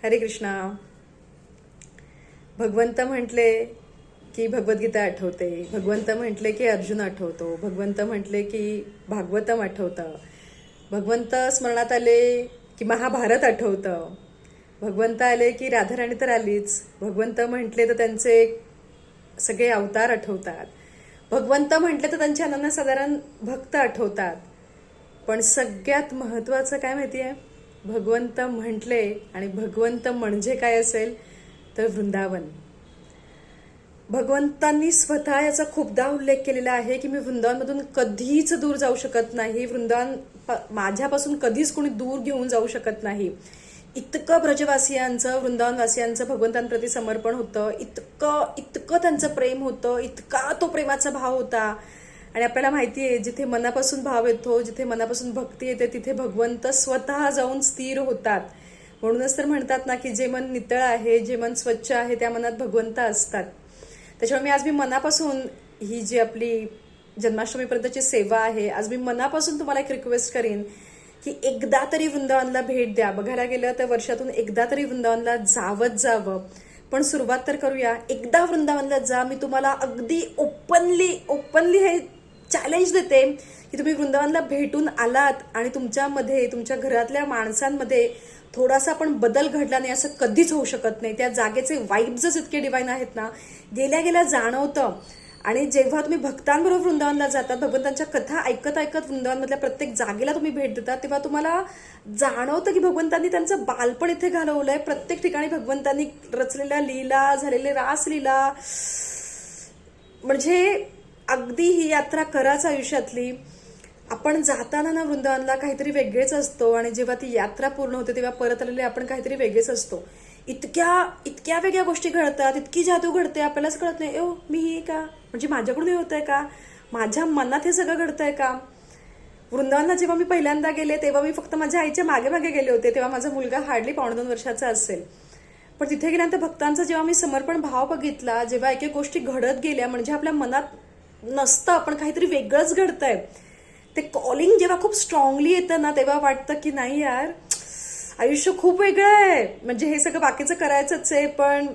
हरे कृष्णा. भगवंत म्हटले की भगवद्गीता आठवते, भगवंत म्हटले की अर्जुन आठवतो, भगवंत म्हटले की भागवतम आठवतं, भगवंत स्मरणात आले की महाभारत आठवतं, भगवंत आले की राधाराणी तर आलीच, भगवंत म्हटले तर त्यांचे सगळे अवतार आठवतात, भगवंत म्हटले तर त्यांचे अनन्यसाधारण भक्त आठवतात. पण सगळ्यात महत्त्वाचं काय माहिती आहे? भगवंत म्हटले आणि भगवंत म्हणजे काय असेल तर वृंदावन. भगवंतांनी स्वतः याचा खूपदा उल्लेख केलेला आहे की मी वृंदावनमधून कधीच दूर जाऊ शकत नाही, वृंदावन माझ्यापासून कधीच कोणी दूर घेऊन जाऊ शकत नाही. इतकं ब्रजवासियांचं, वृंदावनवासियांचं भगवंतांप्रती समर्पण होतं, इतकं इतकं त्यांचं प्रेम होतं, इतका तो प्रेमाचा भाव होता. आणि आपल्याला माहिती आहे जिथे मनापासून भाव येतो, जिथे मनापासून भक्ती येते, तिथे भगवंत स्वतः जाऊन स्थिर होतात. म्हणूनच तर म्हणतात ना की जे मन नितळ आहे, जे मन स्वच्छ आहे, त्या मनात भगवंत असतात. त्याच्यामुळे आज मी मनापासून ही जी आपली जन्माष्टमीपर्यंतची सेवा आहे, आज मी मनापासून तुम्हाला एक रिक्वेस्ट करीन की एकदा तरी वृंदावनला भेट द्या. बघायला गेलं तर वर्षातून एकदा तरी वृंदावनला जावं. पण सुरुवात तर करूया. एकदा वृंदावनला जा. मी तुम्हाला अगदी ओपनली हे चॅलेंज देते की तुम्ही वृंदावनला भेटून आलात आणि तुमच्यामध्ये, तुमच्या घरातल्या माणसांमध्ये थोडासा पण बदल घडला नाही असं कधीच होऊ शकत नाही. त्या जागेचे वाईब्सच इतके डिवाईन आहेत ना, गेल्या जाणवतं. आणि जेव्हा तुम्ही भक्तांबरोबर वृंदावनला जातात, भगवंतांच्या कथा ऐकत वृंदावनमधल्या प्रत्येक जागेला तुम्ही भेट देतात, तेव्हा तुम्हाला जाणवतं की भगवंतांनी त्यांचं बालपण इथे घालवलंय. प्रत्येक ठिकाणी भगवंतांनी रचलेल्या लीला, झालेले रासलीला, म्हणजे अगदी ही यात्रा कराच आयुष्यातली. आपण जाताना ना वृंदावनला काहीतरी वेगळेच असतो आणि जेव्हा ती यात्रा पूर्ण होते तेव्हा परत आलेले आपण काहीतरी वेगळेच असतो. इतक्या वेगळ्या गोष्टी घडतात, इतकी जादू घडते, आपल्यालाच कळत नाही मी ही का, म्हणजे माझ्याकडून हे होतंय का, माझ्या मनात हे सगळं घडतंय का. वृंदावनला जेव्हा मी पहिल्यांदा गेले तेव्हा मी फक्त माझ्या आईच्या मागे गेले होते. तेव्हा माझा मुलगा हार्डली 2.5 वर्षाचा असेल. पण तिथे गेल्यानंतर भक्तांचा जेव्हा मी समर्पण भाव बघितला, जेव्हा एक गोष्टी घडत गेल्या, म्हणजे आपल्या मनात नसतं पण काहीतरी वेगळंच घडतंय, ते कॉलिंग जेव्हा खूप स्ट्रॉंगली येतं ना, तेव्हा वाटतं की नाही यार, आयुष्य खूप वेगळं आहे. म्हणजे हे सगळं बाकीचं करायचंच आहे, पण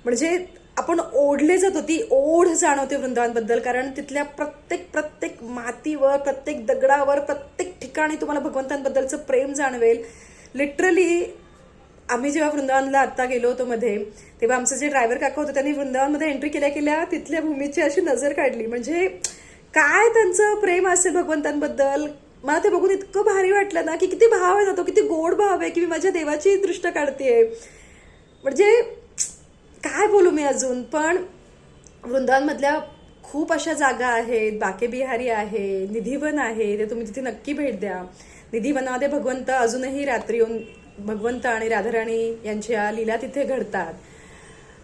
म्हणजे आपण ओढले जातो. ती ओढ जाणवते वृंदावनबद्दल, कारण तिथल्या प्रत्येक मातीवर, प्रत्येक दगडावर, प्रत्येक ठिकाणी तुम्हाला भगवंतांबद्दलचं प्रेम जाणवेल. लिटरली आम्ही जेव्हा वृंदावनला आता गेलो होतो मध्ये, तेव्हा आमचं जे ड्रायव्हर काका होतं त्यांनी वृंदावनमध्ये एंट्री केल्या तिथल्या भूमीची अशी नजर काढली. म्हणजे काय त्यांचं प्रेम असेल भगवंतांबद्दल. मला ते बघून इतकं भारी वाटलं ना की किती भाव आहे ना तो, किती गोड भाव आहे की मी माझ्या देवाची दृष्ट काढतेय. म्हणजे काय बोलू मी अजून. पण वृंदावनमधल्या खूप अशा जागा आहेत. बाके बिहारी आहे, निधिवन आहे, ते तुम्ही तिथे नक्की भेट द्या. निधिवनामध्ये भगवंत अजूनही रात्री येऊन भगवंत आणि राधाराणी यांच्या लीला तिथे घडतात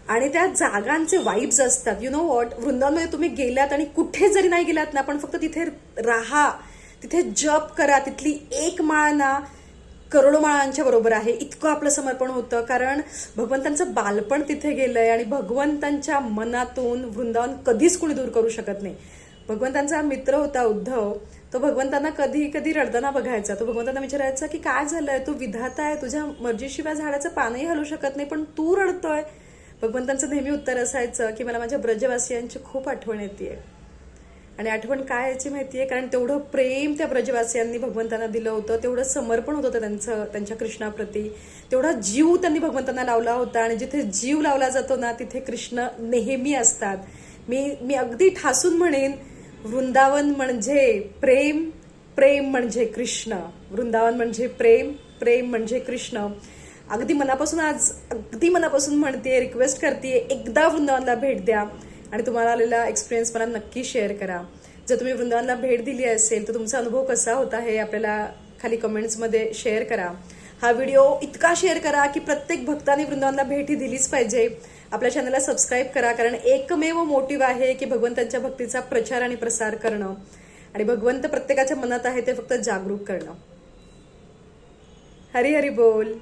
आणि त्या जागांचे वाईब्स असतात. यु नो वॉट, वृंदावनमध्ये तुम्ही गेलात आणि कुठे जरी नाही गेलात ना, पण फक्त तिथे राहा, तिथे जप करा. तिथली एक माळ ना करोडो माळांच्या बरोबर आहे. इतकं आपलं समर्पण होतं, कारण भगवंतांचं बालपण तिथे गेलंय आणि भगवंतांच्या मनातून वृंदावन कधीच कुणी दूर करू शकत नाही. भगवंतांचा मित्र होता उद्धव, तो भगवंतांना कधी रडताना बघायचा. तो भगवंतांना विचारायचा की काय झालंय, तू विधाता आहे, तुझ्या मर्जीशिवाय झाडाचं पानही हलू शकत नाही, पण तू रडतोय. भगवंतांचं नेहमी उत्तर असायचं की मला माझ्या ब्रजवासियांची खूप आठवण येते. आणि आठवण काय याची माहितीये, कारण तेवढं प्रेम त्या ब्रजवासियांनी भगवंतांना दिलं होतं, तेवढं समर्पण होतं त्यांच्या कृष्णाप्रती, तेवढा जीव त्यांनी भगवंतांना लावला होता. आणि जिथे जीव लावला जातो ना, तिथे कृष्ण नेहमी असतात. मी अगदी ठासून म्हणेन, वृंदावन म्हणजे प्रेम म्हणजे कृष्ण. वृंदावन म्हणजे प्रेम म्हणजे कृष्ण. अगदी मनापासून म्हणते, रिक्वेस्ट करते, एकदा वृंदावनला भेट द्या आणि तुम्हाला आलेला एक्सपिरियन्स मला नक्की शेअर करा. जर तुम्ही वृंदावनला भेट दिली असेल तर तुमचा अनुभव कसा होता हे आपल्याला खाली कमेंट्समध्ये शेअर करा. हा व्हिडिओ इतका शेअर करा की प्रत्येक भक्ताने वृंदावनला भेट ही दिलीच पाहिजे. आपल्या चॅनलला सबस्क्राईब करा, कारण एकमेव मोटिव्ह आहे की भगवंतांच्या भक्तीचा प्रचार आणि प्रसार करणं. आणि भगवंत प्रत्येकाच्या मनात आहे, ते फक्त जागरूक करणं. हरी हरी बोल.